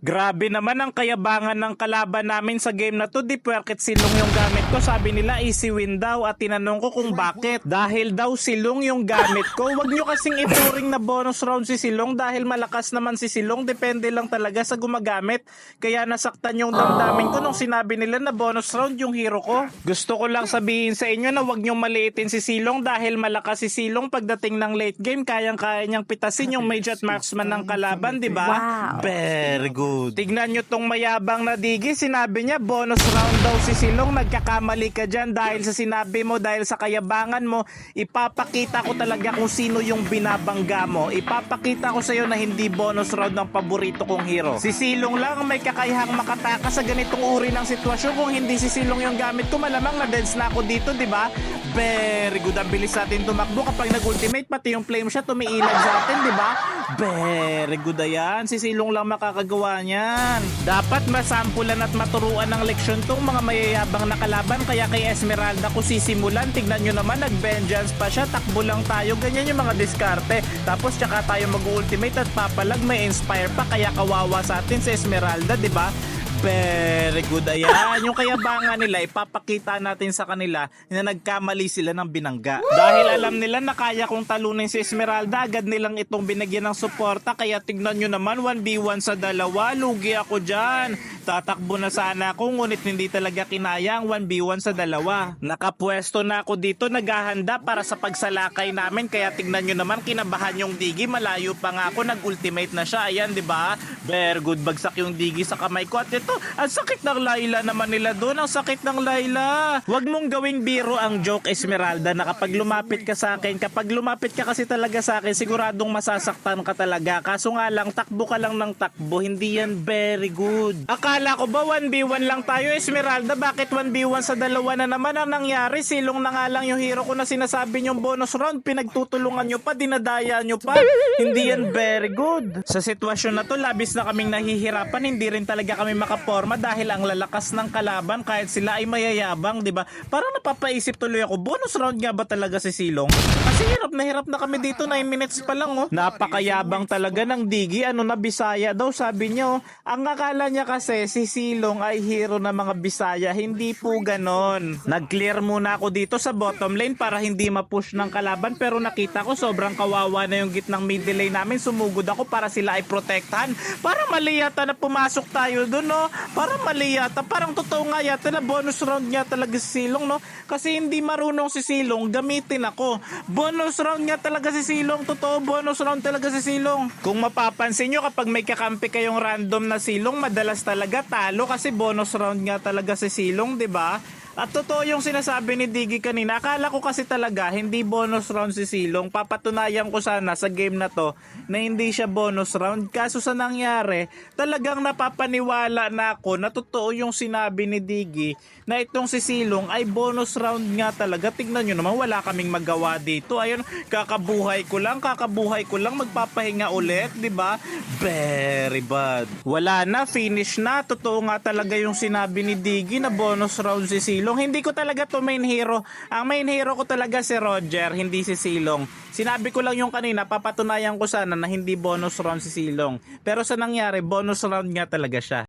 Grabe naman ang kayabangan ng kalaban namin sa game na to. Di puwerket silong yung gamit ko. Sabi nila easy win daw at tinanong ko kung bakit. Dahil daw silong yung gamit ko. Wag nyo kasing ituring na bonus round si silong dahil malakas naman si silong. Depende lang talaga sa gumagamit. Kaya nasaktan yung damdamin ko nung sinabi nila na bonus round yung hero ko. Gusto ko lang sabihin sa inyo na wag nyong maliitin si silong dahil malakas si silong pagdating ng late game. Kayang-kaya niyang pitasin yung mage at marksman ng kalaban, di ba? Wow. Very good. Tignan nyo tong mayabang na Digi. Sinabi niya bonus round daw si silong. Nagkakamali ka dyan dahil sa sinabi mo, dahil sa kayabangan mo. Ipapakita ko talaga kung sino yung binabangga mo. Ipapakita ko sa'yo na hindi bonus round ng paborito kong hero. Si silong lang ang may kakayahang makatakas sa ganitong uri ng sitwasyon. Kung hindi si silong yung gamit ko, malamang na-dance na ako dito, di ba? Very good. Ang bilis natin tumakbo kapag nag-ultimate. Pati yung flame shot umiilag sa atin, di ba? Very good. Ayan. Si silong lang makakagawa niyan. Dapat masampulan at maturuan ng leksyon tong mga mayayabang na kalaban. Kaya kay Esmeralda ko sisimulan. Tignan nyo naman, nag-vengeance pa siya. Takbo lang tayo. Ganyan yung mga diskarte. Tapos tsaka tayo mag-ultimate at papalag. May inspire pa. Kaya kawawa sa atin si Esmeralda, di ba? Very good. Ayan, yung kayabangan nila, ipapakita natin sa kanila na nagkamali sila ng binangga. Dahil alam nila na kaya kong talunin si Esmeralda, agad nilang itong binigyan ng suporta. Kaya tignan nyo naman, 1v1 sa dalawa. Lugi ako dyan. Tatakbo na sana ako, ngunit hindi talaga kinaya ang 1v1 sa dalawa. Nakapwesto na ako dito, naghahanda para sa pagsalakay namin. Kaya tignan nyo naman, kinabahan yung Digi. Malayo pa nga ako, nag-ultimate na siya. Ayan, di ba? Very good. Bagsak yung Digi sa kamay ko. At ito, ang sakit ng Layla naman nila doon. Ang sakit ng Layla. Huwag mong gawing biro ang joke, Esmeralda, na kapag lumapit ka sa akin, kapag lumapit ka kasi talaga sa akin, siguradong masasaktan ka talaga. Kaso nga lang, takbo ka lang ng takbo. Hindi yan very good. Akala ko ba 1v1 lang tayo, Esmeralda? Bakit 1v1 sa dalawa na naman ang nangyari? Silong na nga lang yung hero ko na sinasabi nyong bonus round. Pinagtutulungan nyo pa, dinadaya nyo pa. Hindi yan very good. Sa sitwasyon na to, labis na kaming nahihirapan. Hindi rin talaga kami makaporma dahil ang lalakas ng kalaban kahit sila ay mayayabang, di ba? Parang napapaisip tuloy ako, bonus round nga ba talaga si Silong? Kasi hirap na kami dito, 9 minutes pa lang, oh. Napakayabang talaga ng Digi. Ano na, Bisaya daw, sabi niyo. Ang akala niya kasi si Silong ay hero ng mga Bisaya. Hindi po ganon. Nag-clear muna ako dito sa bottom lane para hindi ma-push ng kalaban, pero nakita ko sobrang kawawa na yung gitnang middle lane namin. Sumugod ako para sila ay protektahan. Para mali yata na pumasok tayo dun, no? Para mali yata. Parang totoo nga yata na bonus round nga talaga si Silong, no? Kasi hindi marunong si Silong, gamitin ako. Bonus round nga talaga si Silong. Totoo, bonus round talaga si Silong. Kung mapapansin nyo, kapag may kakampi kayong random na Silong, madalas talaga talo kasi bonus round nga talaga si Silong, di ba? At totoo yung sinasabi ni Digi kanina. Akala ko kasi talaga hindi bonus round si Silong. Papatunayan ko sana sa game na to na hindi siya bonus round. Kaso sa nangyari, talagang napapaniwala na ako na totoo yung sinabi ni Digi na itong si Silong ay bonus round nga talaga. Tignan nyo naman, wala kaming magawa dito. Ayun, kakabuhay ko lang, magpapahinga ulit, di ba? Very bad. Wala na, finish na. Totoo nga talaga yung sinabi ni Digi na bonus round si Silong. Hindi ko talaga to main hero. Ang main hero ko talaga si Roger, hindi si Silong. Sinabi ko lang yung kanina, papatunayan ko sana na hindi bonus round si Silong. Pero sa nangyari, bonus round nga talaga siya.